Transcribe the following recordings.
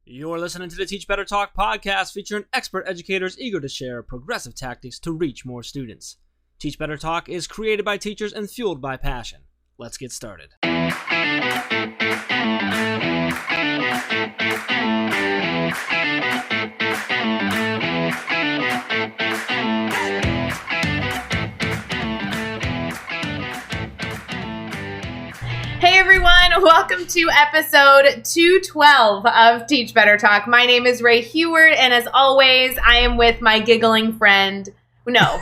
You're listening to the Teach Better Talk podcast featuring expert educators eager to share progressive tactics to reach more students. Teach Better Talk is created by teachers and fueled by passion. Let's get started. Hey everyone, welcome to episode 212 of Teach Better Talk. My name is Ray Heward, and as always, I am with my giggling friend. No.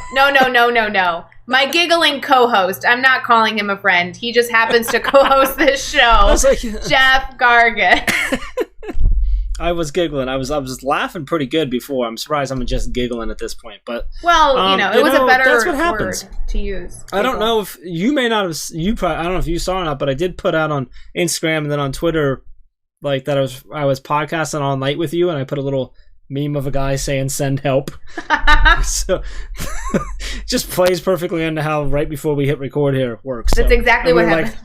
My giggling co-host. I'm not calling him a friend. He just happens to co-host this show, Jeff Gargis. I was giggling. I was laughing pretty good before. I'm surprised I'm just giggling at this point. But well, it was a better that's what happens. word to use. Giggle. I don't know if you may not have. I don't know if you saw or not, but I did put out on Instagram and then on Twitter, like that I was podcasting all night with you, and I put a little meme of a guy saying "send help." So just plays perfectly into how right before we hit record here works. That's exactly what happened.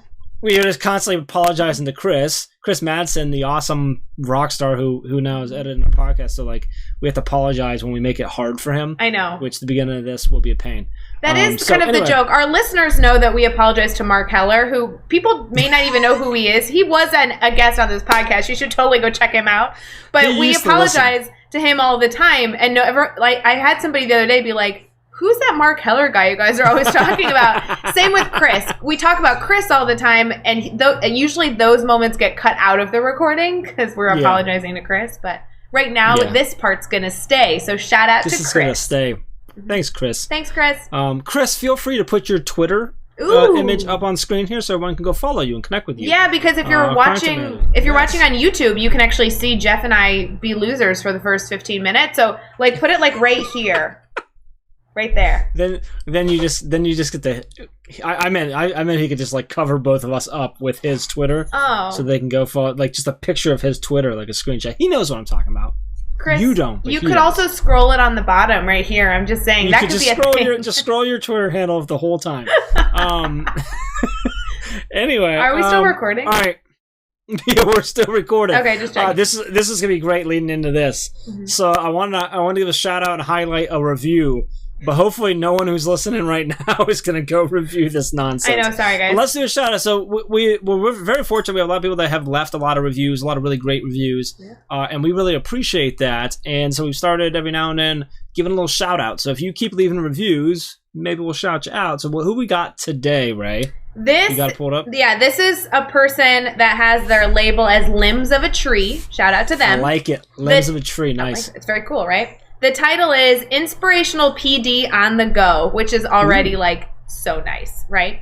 We are just constantly apologizing to Chris Madsen, the awesome rock star who now is editing our podcast. So we have to apologize when we make it hard for him. I know. Which the beginning of this will be a pain. That is the joke. Our listeners know that we apologize to Mark Heller, who people may not even know who he is. He was a guest on this podcast. You should totally go check him out. But we apologize to him all the time. And I had somebody the other day be like, who's that Mark Heller guy you guys are always talking about? Same with Chris. We talk about Chris all the time, and usually those moments get cut out of the recording because we're apologizing to Chris. But right now, this part's going to stay. So shout out to Chris. This is going to stay. Thanks, Chris. Thanks, Chris. Chris, feel free to put your Twitter image up on screen here so everyone can go follow you and connect with you. Yeah, because if you're watching on YouTube, you can actually see Jeff and I be losers for the first 15 minutes. So put it right here. Right there. Then you just get the. I meant he could just cover both of us up with his Twitter. Oh. So they can go follow just a picture of his Twitter, a screenshot. He knows what I'm talking about. Chris, you don't. You could also scroll it on the bottom right here. I'm just saying that could be a thing. Just scroll your Twitter handle the whole time. Anyway, are we still recording? All right. Yeah, we're still recording. Okay, just checking. This is gonna be great leading into this. Mm-hmm. So I want to give a shout out and highlight a review. But hopefully no one who's listening right now is going to go review this nonsense. I know, sorry guys. But let's do a shout out. So we're very fortunate. We have a lot of people that have left a lot of reviews, a lot of really great reviews. Yeah. And we really appreciate that. And so we've started every now and then giving a little shout out. So if you keep leaving reviews, maybe we'll shout you out. So who we got today, Ray? You got it pulled up? Yeah, this is a person that has their label as Limbs of a Tree. Shout out to them. I like it. Limbs of a Tree. Nice. It's very cool, right? The title is Inspirational PD on the Go, which is already so nice, right?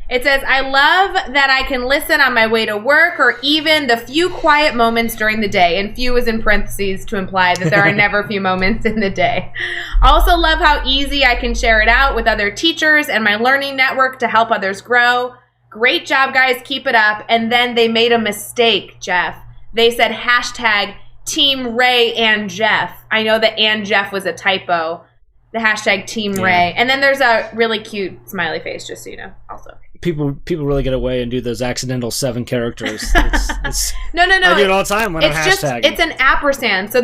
It says, I love that I can listen on my way to work or even the few quiet moments during the day. And few is in parentheses to imply that there are never few moments in the day. Also love how easy I can share it out with other teachers and my learning network to help others grow. Great job, guys. Keep it up. And then they made a mistake, Jeff. They said hashtag Team Ray and Jeff. I know that and Jeff was a typo. The hashtag Team Ray. And then there's a really cute smiley face, just so you know, also. People really get away and do those accidental 7 characters. No. I do it all the time when I'm hashtagging. It's an ampersand, so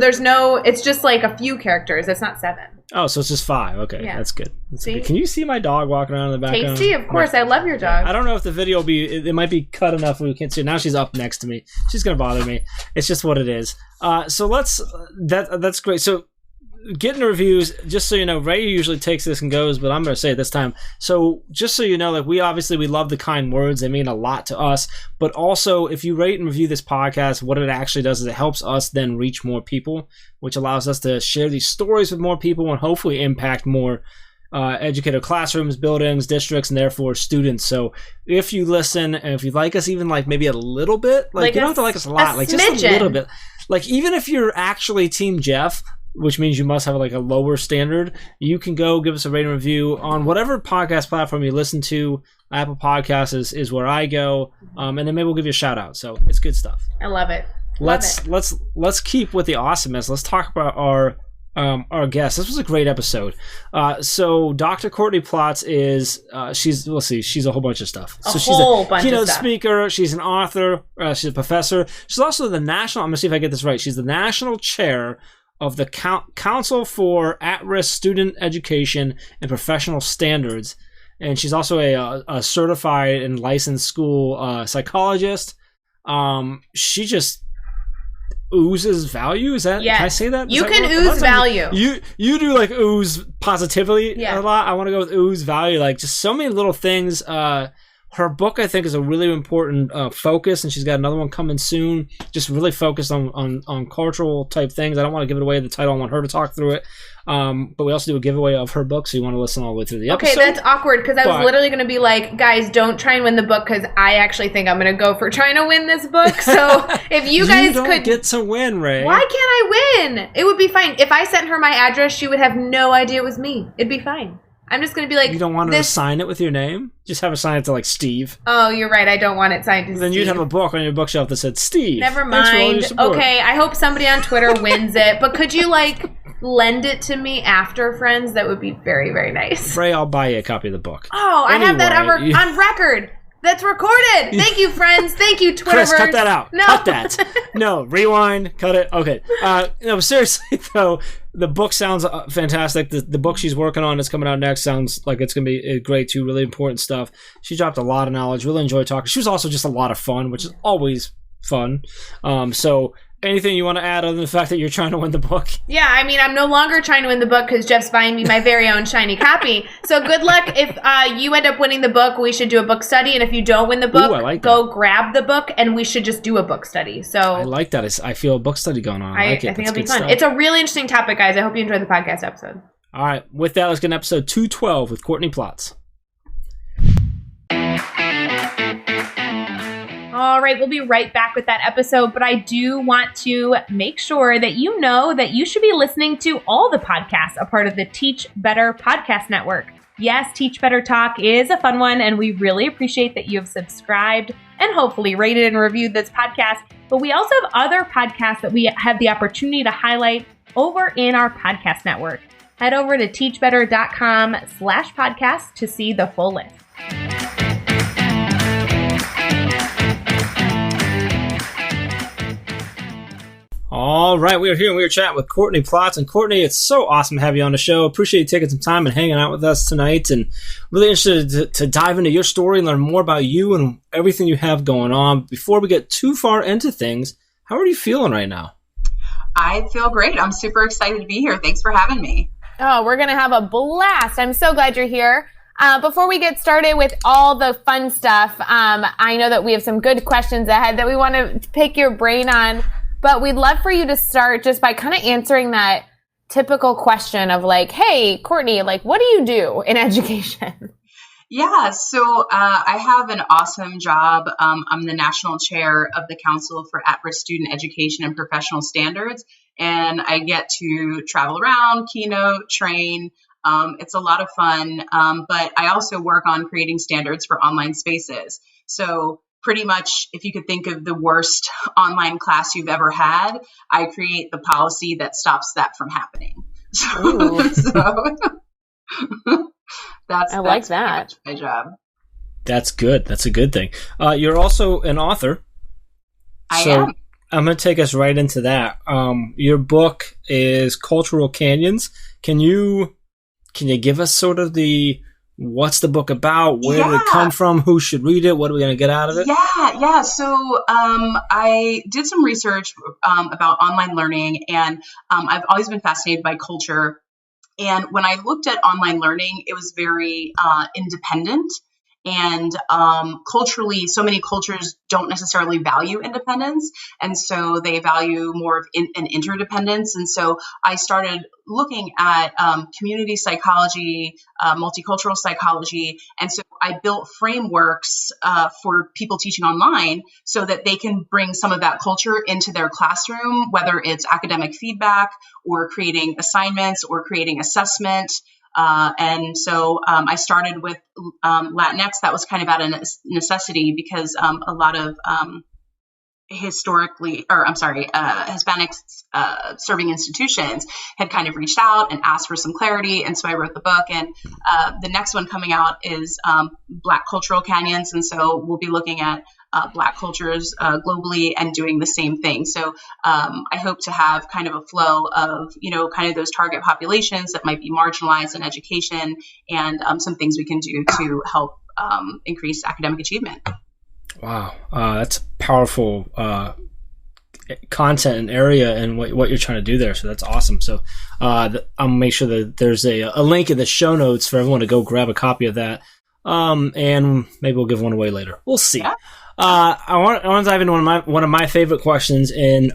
it's just a few characters. It's not 7. Oh, so it's just 5. Okay, yeah. That's good. Good. Can you see my dog walking around in the background? Tasty, of course. I love your dog. I don't know if the video will be... It might be cut enough where we can't see it. Now she's up next to me. She's going to bother me. It's just what it is. So let's... That's great. So getting the reviews, just so you know, Ray usually takes this and goes, but I'm going to say it this time. So just so you know, we love the kind words. They mean a lot to us. But also, if you rate and review this podcast, what it actually does is it helps us then reach more people, which allows us to share these stories with more people and hopefully impact more educator classrooms, buildings, districts, and therefore students. So if you listen, and if you like us even maybe a little bit, you don't have to like us a lot, just a little bit. Even if you're actually Team Jeff, which means you must have a lower standard, you can go give us a rating review on whatever podcast platform you listen to. Apple Podcasts is where I go, and then maybe we'll give you a shout out. So it's good stuff. I love it. Let's keep with the awesomeness. Let's talk about our our guest. This was a great episode. So Dr. Courtney Plotts is she's a whole bunch of stuff. So she's a keynote speaker. She's an author. She's a professor. She's also the national. I'm gonna see if I get this right. She's the national chair of the Council for At-Risk Student Education and Professional Standards, and she's also a certified and licensed school psychologist. She just oozes value. Is that, can I say that? You can ooze value. You do like ooze positively a lot. I want to go with ooze value. Like just so many little things. Her book, I think, is a really important focus, and she's got another one coming soon. Just really focused on cultural type things. I don't want to give it away the title. I want her to talk through it. But we also do a giveaway of her book, so you want to listen all the way through the episode. Okay, that's awkward, because I was literally going to be like, guys, don't try and win the book, because I actually think I'm going to go for trying to win this book. So if you guys could get to win, Ray. Why can't I win? It would be fine. If I sent her my address, she would have no idea it was me. It'd be fine. I'm just going to be like... You don't want her to sign it with your name? Just have her sign it to, like, Steve. Oh, you're right. I don't want it signed to Steve. Then you'd have a book on your bookshelf that said, Steve. Never mind. Okay, I hope somebody on Twitter wins it. But could you, like, lend it to me after, friends? That would be very, very nice. Ray, I'll buy you a copy of the book. Oh, anyway, I have that on record. That's recorded. Thank you, friends. Thank you, Twitterverse. Chris, cut that out. No. Cut that. No, rewind. Cut it. Okay. No, seriously, though, the book sounds fantastic. The book she's working on is coming out next. Sounds like it's going to be great, too. Really important stuff. She dropped a lot of knowledge. Really enjoyed talking. She was also just a lot of fun, which is always fun. So... anything you want to add other than the fact that you're trying to win the book? Yeah, I mean, I'm no longer trying to win the book because Jeff's buying me my very own shiny copy. So good luck. If you end up winning the book, we should do a book study. And if you don't win the book, go grab the book and we should just do a book study. So I like that. I feel a book study going on. I think it'll be fun. Stuff. It's a really interesting topic, guys. I hope you enjoyed the podcast episode. All right. With that, let's get an episode 212 with Courtney Plotts. All right, we'll be right back with that episode, but I do want to make sure that you know that you should be listening to all the podcasts, a part of the Teach Better Podcast Network. Yes, Teach Better Talk is a fun one, and we really appreciate that you have subscribed and hopefully rated and reviewed this podcast, but we also have other podcasts that we have the opportunity to highlight over in our podcast network. Head over to teachbetter.com/podcast to see the full list. All right, we are here and we are chatting with Courtney Plotts. And Courtney, it's so awesome to have you on the show. Appreciate you taking some time and hanging out with us tonight. And really interested to dive into your story and learn more about you and everything you have going on. Before we get too far into things, how are you feeling right now? I feel great. I'm super excited to be here. Thanks for having me. Oh, we're going to have a blast. I'm so glad you're here. Before we get started with all the fun stuff, I know that we have some good questions ahead that we want to pick your brain on. But we'd love for you to start just by kind of answering that typical question of like, hey, Courtney, like, what do you do in education? Yeah, so I have an awesome job. I'm the national chair of the Council for At-Risk Student Education and Professional Standards, and I get to travel around, keynote, train. It's a lot of fun, but I also work on creating standards for online spaces. So pretty much, if you could think of the worst online class you've ever had, I create the policy that stops that from happening. That's like that. My job. That's good. That's a good thing. You're also an author. I am. I'm going to take us right into that. Your book is Cultural Canyons. Can you give us sort of what's the book about? Where did it come from? Who should read it? What are we going to get out of it? Yeah. So I did some research about online learning, and I've always been fascinated by culture. And when I looked at online learning, it was very independent. And culturally, so many cultures don't necessarily value independence. And so they value more of an interdependence. And so I started looking at community psychology, multicultural psychology. And so I built frameworks for people teaching online so that they can bring some of that culture into their classroom, whether it's academic feedback or creating assignments or creating assessment. And so I started with Latinx. That was kind of out of necessity because a lot of Hispanics serving institutions had kind of reached out and asked for some clarity. And so I wrote the book. And the next one coming out is Black Cultural Canyons. And so we'll be looking at Black cultures globally and doing the same thing. So I hope to have kind of a flow of, kind of those target populations that might be marginalized in education and some things we can do to help increase academic achievement. Wow. That's powerful content and area and what you're trying to do there. So that's awesome. So I'll make sure that there's a link in the show notes for everyone to go grab a copy of that. And maybe we'll give one away later. We'll see. Yeah. I want to dive into one of my favorite questions, and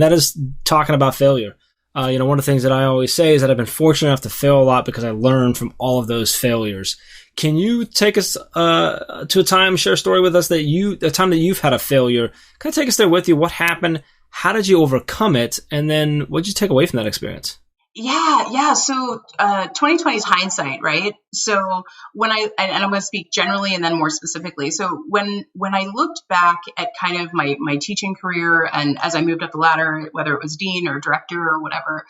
that is talking about failure. One of the things that I always say is that I've been fortunate enough to fail a lot because I learned from all of those failures. Can you take us to a time, share a story with us a time that you've had a failure? Can I take us there with you? What happened? How did you overcome it? And then what did you take away from that experience? Yeah. So 2020 is hindsight, right? So and I'm going to speak generally and then more specifically. So when I looked back at kind of my teaching career and as I moved up the ladder, whether it was dean or director or whatever,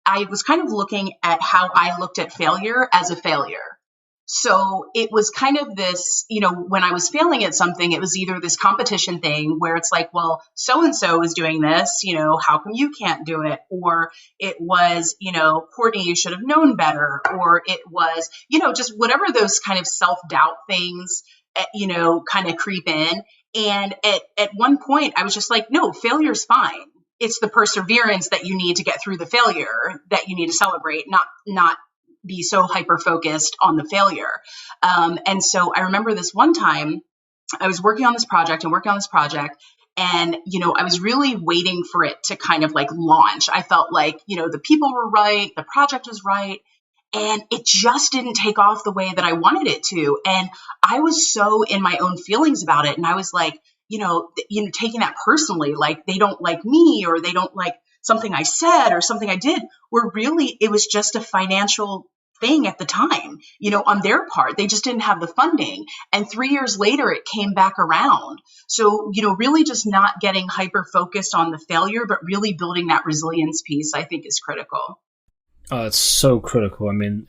I was kind of looking at how I looked at failure as a failure. So it was kind of this, when I was failing at something, it was either this competition thing where it's like, well, so-and-so is doing this, how come you can't do it? Or it was, Courtney, you should have known better. Or it was, just whatever those kind of self-doubt things, kind of creep in. And at one point I was just like, no, failure's fine. It's the perseverance that you need to get through the failure that you need to celebrate, not be so hyper-focused on the failure. And so I remember this one time I was working on this project and I was really waiting for it to kind of like launch. I felt like, the people were right, the project was right, and it just didn't take off the way that I wanted it to. And I was so in my own feelings about it. And I was like, taking that personally, like they don't like me or they don't like something I said or something I did, where really it was just a financial thing at the time, on their part. They just didn't have the funding. And 3 years later, it came back around. So, really just not getting hyper focused on the failure, but really building that resilience piece, I think is critical. It's so critical. I mean,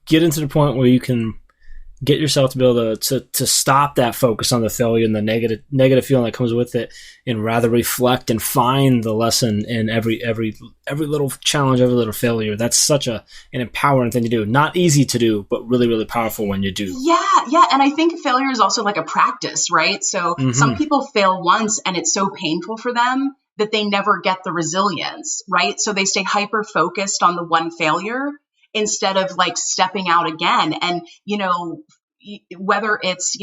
get into the point where you can get yourself to be able to stop that focus on the failure and the negative feeling that comes with it, and rather reflect and find the lesson in every little challenge, every little failure. That's such an empowering thing to do. Not easy to do, but really, really powerful when you do. Yeah. And I think failure is also like a practice, right? So some people fail once and it's so painful for them that they never get the resilience, right? So they stay hyper focused on the one failure instead of like stepping out again. And, whether it's,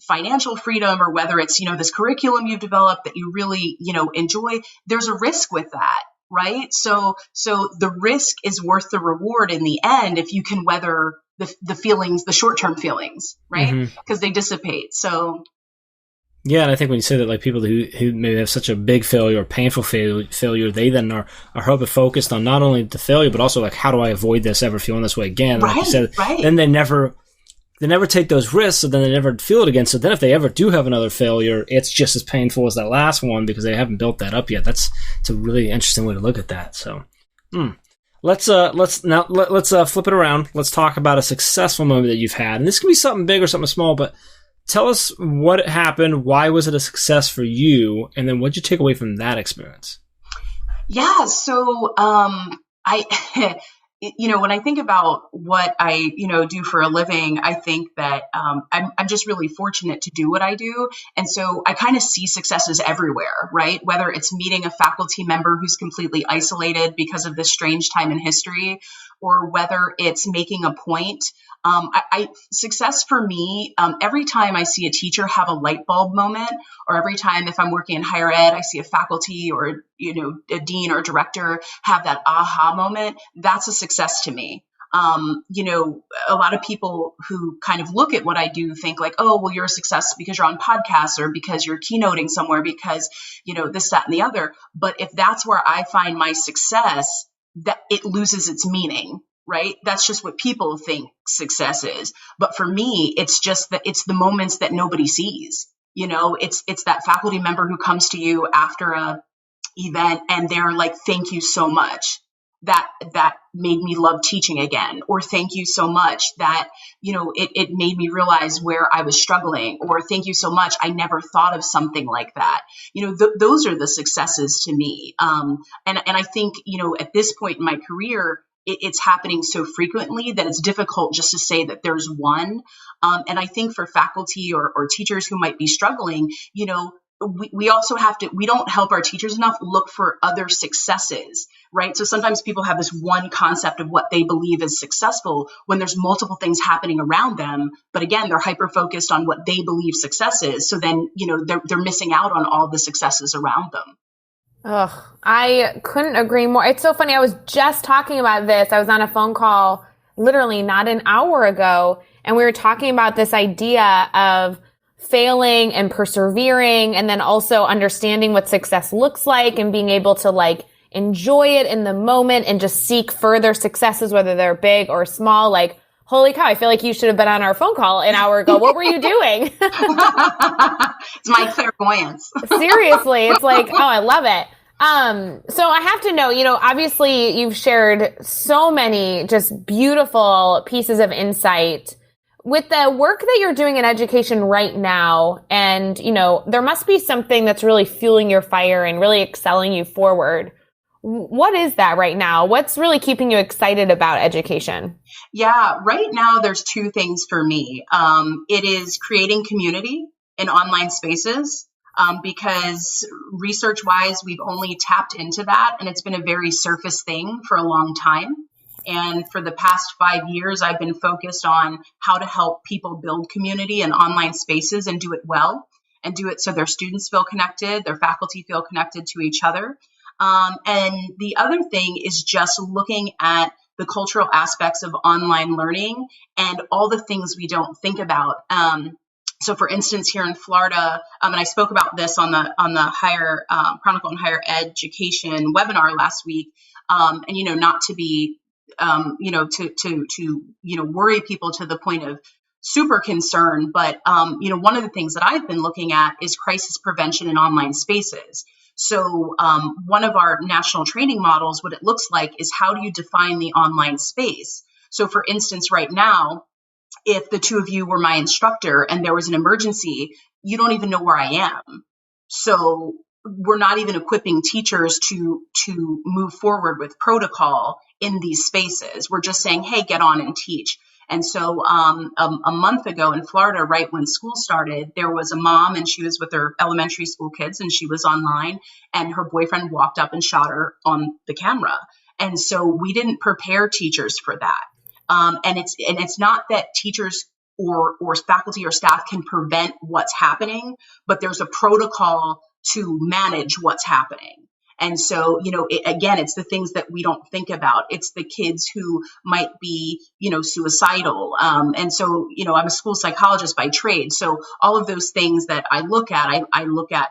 financial freedom or whether it's, this curriculum you've developed that you really, enjoy, there's a risk with that, right? So the risk is worth the reward in the end if you can weather the feelings, the short-term feelings, right? Because they dissipate. So yeah, and I think when you say that, like people who maybe have such a big failure or painful failure, they then are hyper focused on not only the failure, but also like, how do I avoid this, ever feeling this way again? Like you said, then they never take those risks, so then they never feel it again. So then if they ever do have another failure, it's just as painful as that last one because they haven't built that up yet. It's a really interesting way to look at that. So let's flip it around. Let's talk about a successful moment that you've had. And this can be something big or something small, but tell us what happened, why was it a success for you, and then what did you take away from that experience? Yeah, so when I think about what I, do for a living, I think that I'm just really fortunate to do what I do. And so I kind of see successes everywhere, right? Whether it's meeting a faculty member who's completely isolated because of this strange time in history, or whether it's making a point. Success for me, every time I see a teacher have a light bulb moment, or every time if I'm working in higher ed, I see a faculty or, a dean or director have that aha moment, that's a success to me. A lot of people who kind of look at what I do think like, oh, well, you're a success because you're on podcasts or because you're keynoting somewhere because, this, that, and the other. But if that's where I find my success, that it loses its meaning. right? That's just what people think success is. But for me, it's just that it's the moments that nobody sees. It's that faculty member who comes to you after a event and they're like, thank you so much. That made me love teaching again, or thank you so much that, it made me realize where I was struggling, or thank you so much. I never thought of something like that. Those are the successes to me. And I think, at this point in my career, it's happening so frequently that it's difficult just to say that there's one. And I think for faculty or teachers who might be struggling, we also we don't help our teachers enough look for other successes, right? So sometimes people have this one concept of what they believe is successful when there's multiple things happening around them. But again, they're hyper focused on what they believe success is. So then, they're missing out on all the successes around them. Ugh, I couldn't agree more. It's so funny. I was just talking about this. I was on a phone call literally not an hour ago, and we were talking about this idea of failing and persevering, and then also understanding what success looks like and being able to enjoy it in the moment and just seek further successes, whether they're big or small. Holy cow, I feel like you should have been on our phone call an hour ago. What were you doing? It's my clairvoyance. Seriously. It's oh, I love it. So I have to know, obviously you've shared so many just beautiful pieces of insight with the work that you're doing in education right now. And, there must be something that's really fueling your fire and really excelling you forward. What is that right now? What's really keeping you excited about education? Yeah, right now there's two things for me. It is creating community in online spaces. Because research-wise, we've only tapped into that, and it's been a very surface thing for a long time. And for the past 5 years, I've been focused on how to help people build community in online spaces and do it well, and do it so their students feel connected, their faculty feel connected to each other. And the other thing is just looking at the cultural aspects of online learning and all the things we don't think about. So for instance, here in Florida, and I spoke about this on the higher Chronicle and Higher Education webinar last week, and not to be to worry people to the point of super concern, but one of the things that I've been looking at is crisis prevention in online spaces. So one of our national training models, what it looks like is, how do you define the online space? So for instance, right now, if the two of you were my instructor and there was an emergency, you don't even know where I am. So we're not even equipping teachers to move forward with protocol in these spaces. We're just saying, hey, get on and teach. And so a month ago in Florida, right when school started, there was a mom, and she was with her elementary school kids, and she was online, and her boyfriend walked up and shot her on the camera. And so we didn't prepare teachers for that. And it's not that teachers or faculty or staff can prevent what's happening, but there's a protocol to manage what's happening. And so, again, it's the things that we don't think about. It's the kids who might be, suicidal. And so, I'm a school psychologist by trade. So all of those things that I look at, I look at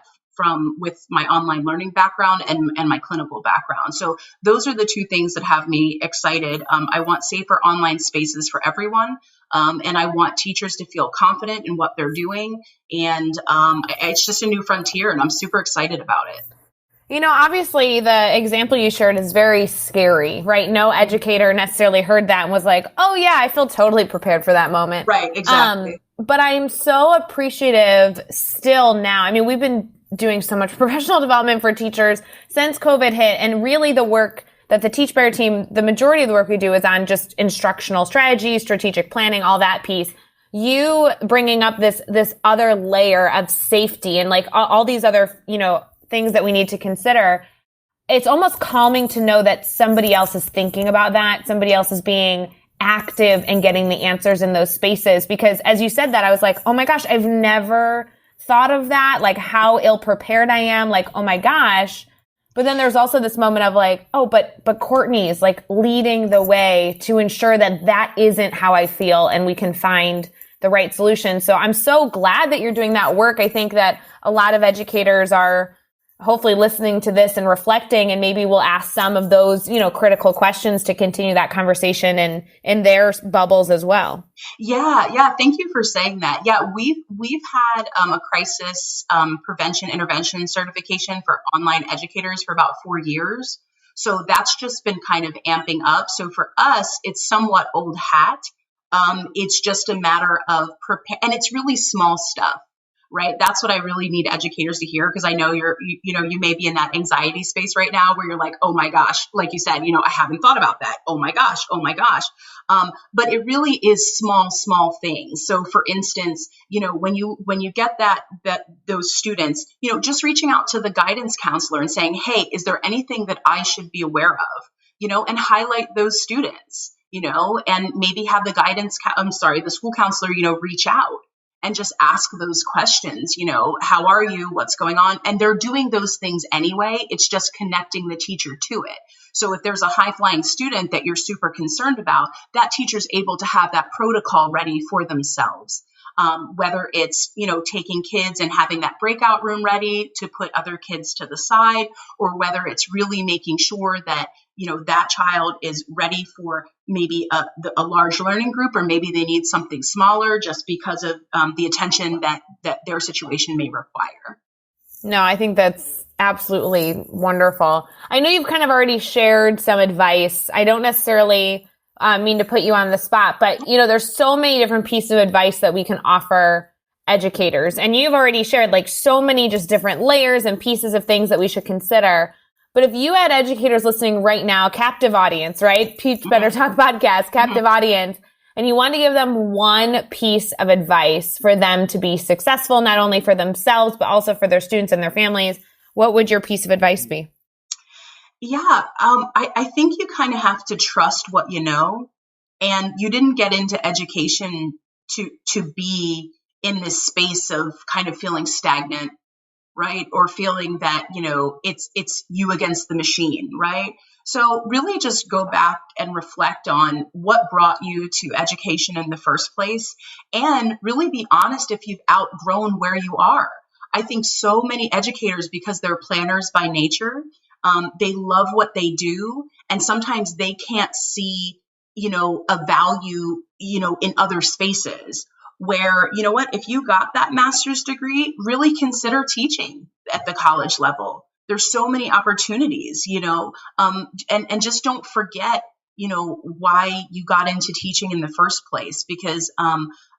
with my online learning background and my clinical background. So those are the two things that have me excited. I want safer online spaces for everyone. And I want teachers to feel confident in what they're doing. And it's just a new frontier, and I'm super excited about it. Obviously the example you shared is very scary, right? No educator necessarily heard that and was like, oh yeah, I feel totally prepared for that moment. Right, exactly. But I'm so appreciative still now. I mean, we've been doing so much professional development for teachers since COVID hit, and really the work that the Teach Better team, the majority of the work we do is on just instructional strategy, strategic planning, all that piece. You bringing up this other layer of safety and all these other, things that we need to consider. It's almost calming to know that somebody else is thinking about that. Somebody else is being active and getting the answers in those spaces. Because as you said that, I was like, oh my gosh, I've never thought of that. How ill prepared I am. Oh my gosh. But then there's also this moment of oh, but Courtney is leading the way to ensure that that isn't how I feel, and we can find the right solution. So I'm so glad that you're doing that work. I think that a lot of educators are hopefully listening to this and reflecting, and maybe we'll ask some of those, critical questions to continue that conversation and in their bubbles as well. Yeah. Thank you for saying that. Yeah, we've had a crisis prevention intervention certification for online educators for about 4 years. So that's just been kind of amping up. So for us, it's somewhat old hat. It's just a matter of and it's really small stuff. Right. That's what I really need educators to hear, because I know you may be in that anxiety space right now where you're like, oh my gosh, like you said, I haven't thought about that. Oh my gosh. But it really is small things. So for instance, when you get those students, just reaching out to the guidance counselor and saying, hey, is there anything that I should be aware of, and highlight those students, and maybe have the school counselor, reach out and just ask those questions, how are you? What's going on? And they're doing those things anyway. It's just connecting the teacher to it. So if there's a high-flying student that you're super concerned about, that teacher's able to have that protocol ready for themselves. Whether it's, taking kids and having that breakout room ready to put other kids to the side, or whether it's really making sure that, that child is ready for maybe a large learning group, or maybe they need something smaller just because of the attention that their situation may require. No, I think that's absolutely wonderful. I know you've kind of already shared some advice. I don't necessarily mean to put you on the spot, but there's so many different pieces of advice that we can offer educators. And you've already shared like so many just different layers and pieces of things that we should consider. But if you had educators listening right now, captive audience, right? Teach Better Talk podcast, captive audience, and you want to give them one piece of advice for them to be successful, not only for themselves, but also for their students and their families, what would your piece of advice be? Yeah, I think you kind of have to trust what you know, and you didn't get into education to be in this space of kind of feeling stagnant, right? Or feeling that, it's you against the machine, right? So really just go back and reflect on what brought you to education in the first place, and really be honest if you've outgrown where you are. I think so many educators, because they're planners by nature, they love what they do, and sometimes they can't see, a value, in other spaces where, if you got that master's degree, really consider teaching at the college level. There's so many opportunities, and just don't forget, why you got into teaching in the first place, because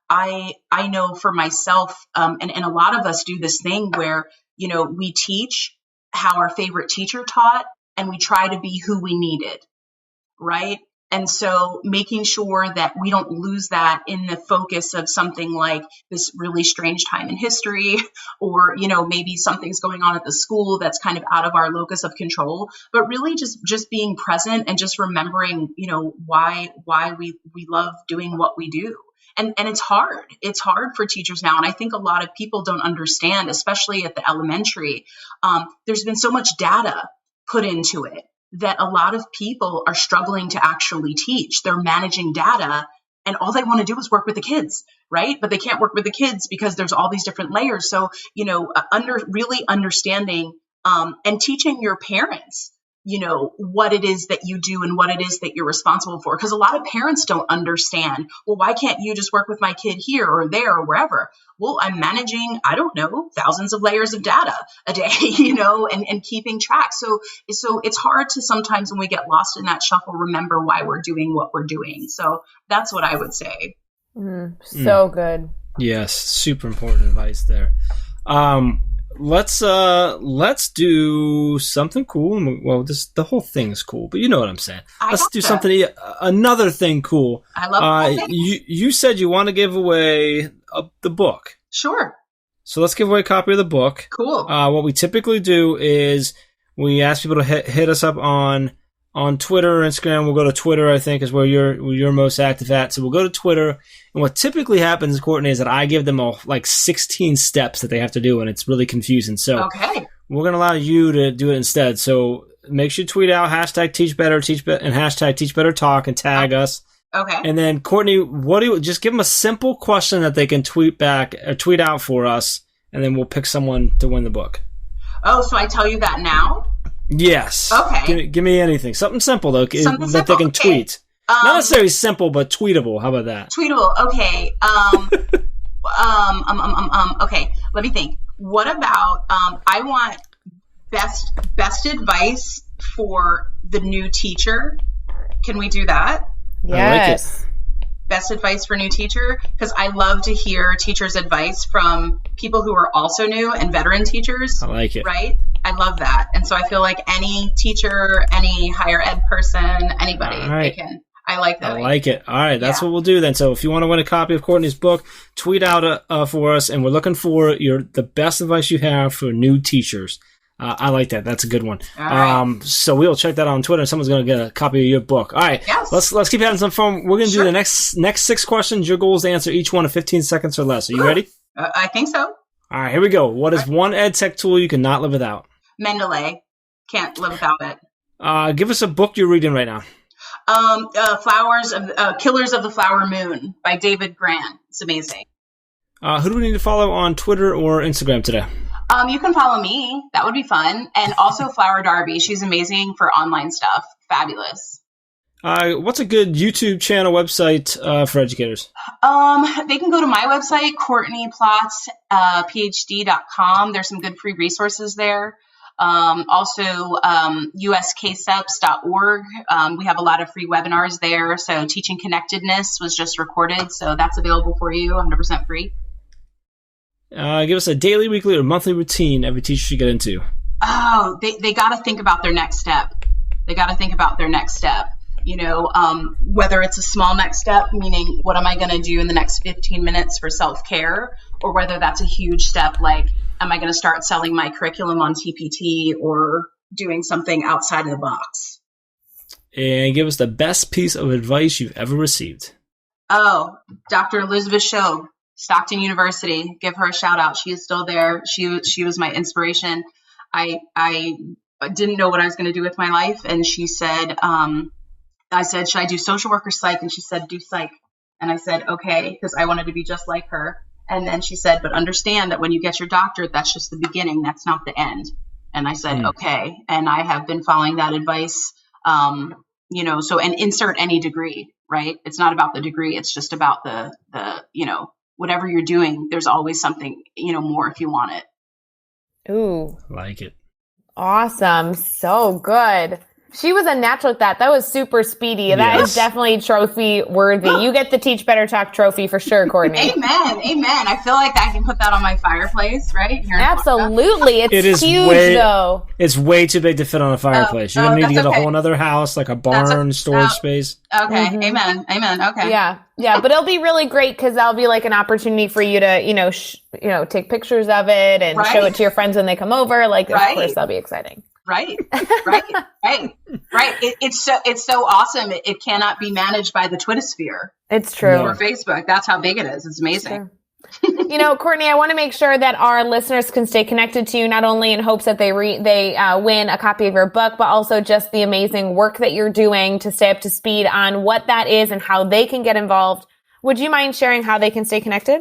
I know for myself, and a lot of us do this thing where, we teach how our favorite teacher taught, and we try to be who we needed, right? And so making sure that we don't lose that in the focus of something like this really strange time in history, or, maybe something's going on at the school that's kind of out of our locus of control, but really just being present and just remembering, why we love doing what we do. And it's hard. It's hard for teachers now. And I think a lot of people don't understand, especially at the elementary. There's been so much data put into it that a lot of people are struggling to actually teach. They're managing data, and all they want to do is work with the kids, right? But they can't work with the kids because there's all these different layers. So, really understanding and teaching your parents, what it is that you do and what it is that you're responsible for. Because a lot of parents don't understand, well, why can't you just work with my kid here or there or wherever? Well, I'm managing, I don't know, thousands of layers of data a day, and keeping track. So it's hard to sometimes, when we get lost in that shuffle, remember why we're doing what we're doing. So that's what I would say. So good. Yes, super important advice there. Let's do something cool. Well, the whole thing is cool, but you know what I'm saying. Let's do something, another thing cool. I love you said you want to give away the book. Sure. So let's give away a copy of the book. Cool. What we typically do is we ask people to hit us up on Twitter or Instagram. We'll go to Twitter, I think, is where you're most active at. So we'll go to Twitter. And what typically happens, Courtney, is that I give them 16 steps that they have to do, and it's really confusing. So okay, we're going to allow you to do it instead. So make sure you tweet out #TeachBetter, and #TeachBetterTalk and tag us. Okay. And then, Courtney, just give them a simple question that they can tweet back or tweet out for us, and then we'll pick someone to win the book. Oh, so I tell you that now? Yes. Okay. Give me anything. Something simple, though, Something that simple, they can okay. tweet. Not necessarily simple, but tweetable. How about that? Tweetable. Okay. Okay. Let me think. What about, I want best advice for the new teacher. Can we do that? Yes. Best advice for new teacher, because I love to hear teachers' advice from people who are also new and veteran teachers. I like it. Right? I love that. And so I feel like any teacher, any higher ed person, anybody, right. they can. I like that. I like it. All right, that's what we'll do then. So if you want to win a copy of Courtney's book, tweet out for us, and we're looking for the best advice you have for new teachers. I like that. That's a good one. Right. So we'll check that out on Twitter, and someone's going to get a copy of your book. All right. Yes. Let's keep having some fun. We're going to do the next 6 questions. Your goal is to answer each one in 15 seconds or less. Are you ready? I think so. All right, here we go. What is one EdTech tool you cannot live without? Mendeley. Can't live without it. Give us a book you're reading right now. Killers of the Flower Moon by David Grant. It's amazing. Who do we need to follow on Twitter or Instagram today? You can follow me. That would be fun. And also Flower Darby. She's amazing for online stuff. Fabulous. What's a good YouTube channel website for educators? They can go to my website, Courtney Plotts, phd.com. There's some good free resources there. Also, uscseps.org. We have a lot of free webinars there. So Teaching Connectedness was just recorded. So that's available for you, 100% free. Give us a daily, weekly, or monthly routine every teacher should get into. Oh, they got to think about their next step. You know, whether it's a small next step, meaning what am I going to do in the next 15 minutes for self-care, or whether that's a huge step, like am I going to start selling my curriculum on TPT or doing something outside of the box? And give us the best piece of advice you've ever received. Oh, Dr. Elizabeth Shobe, Stockton University. Give her a shout out. She is still there. She was my inspiration. I didn't know what I was going to do with my life, and she said, I said, should I do social work or psych? And she said, do psych. And I said, okay, because I wanted to be just like her. And then she said, but understand that when you get your doctorate, that's just the beginning. That's not the end. And I said, okay. And I have been following that advice, you know, so, and insert any degree, right? It's not about the degree. It's just about the, you know, whatever you're doing, there's always something, you know, more if you want it. Ooh. Like it. Awesome. So good. She was a natural at that. That was super speedy. That is definitely trophy worthy. You get the Teach Better Talk trophy for sure, Courtney. Amen. I feel like I can put that on my fireplace, right? Here Absolutely. It's huge, though. It's way too big to fit on a fireplace. You're going to need to get a whole other house, like a barn, storage space. Okay. Mm-hmm. Amen. Okay. Yeah. But it'll be really great because that'll be like an opportunity for you to, take pictures of it and show it to your friends when they come over. Like, of course, that'll be exciting. Right. It's so awesome. It cannot be managed by the Twittersphere. It's true. Or Facebook. That's how big it is. It's amazing. Courtney, I want to make sure that our listeners can stay connected to you, not only in hopes that they win a copy of your book, but also just the amazing work that you're doing to stay up to speed on what that is and how they can get involved. Would you mind sharing how they can stay connected?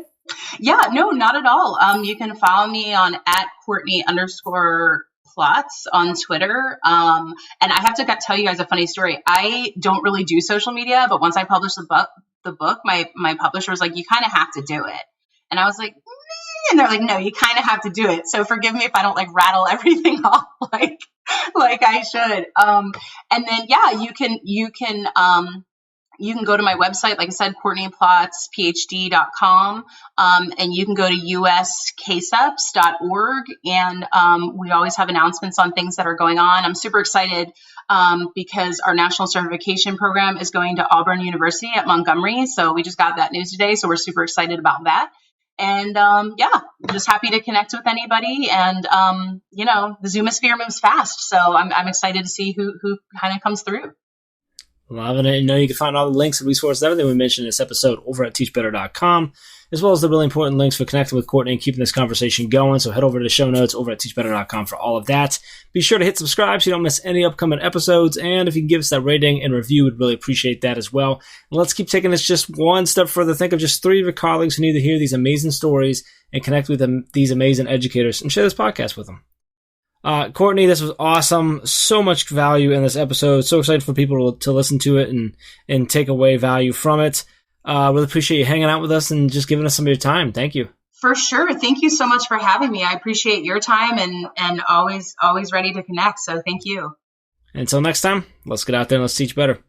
Yeah, no, not at all. You can follow me on @Courtney_Plotts on Twitter. And I have to tell you guys a funny story. I don't really do social media, but once I published the book, my publisher was like, you kind of have to do it. And I was like, and they're like, no, you kind of have to do it. So forgive me if I don't like rattle everything off like I should. And then, you can go to my website, like I said, CourtneyPlottsPhD.com, and you can go to uscseps.org, and we always have announcements on things that are going on. I'm super excited because our national certification program is going to Auburn University at Montgomery, so we just got that news today, so we're super excited about that. And I'm just happy to connect with anybody, and the Zoomosphere moves fast, so I'm excited to see who kind of comes through. Loving it. You can find all the links and resources, everything we mentioned in this episode over at teachbetter.com, as well as the really important links for connecting with Courtney and keeping this conversation going. So head over to the show notes over at teachbetter.com for all of that. Be sure to hit subscribe so you don't miss any upcoming episodes. And if you can give us that rating and review, we'd really appreciate that as well. And let's keep taking this just one step further. Think of just 3 of your colleagues who need to hear these amazing stories and connect with these amazing educators and share this podcast with them. Courtney, this was awesome. So much value in this episode. So excited for people to listen to it and take away value from it. Really appreciate you hanging out with us and just giving us some of your time. Thank you. For sure. Thank you so much for having me. I appreciate your time and always ready to connect. So thank you. Until next time, let's get out there and let's teach better.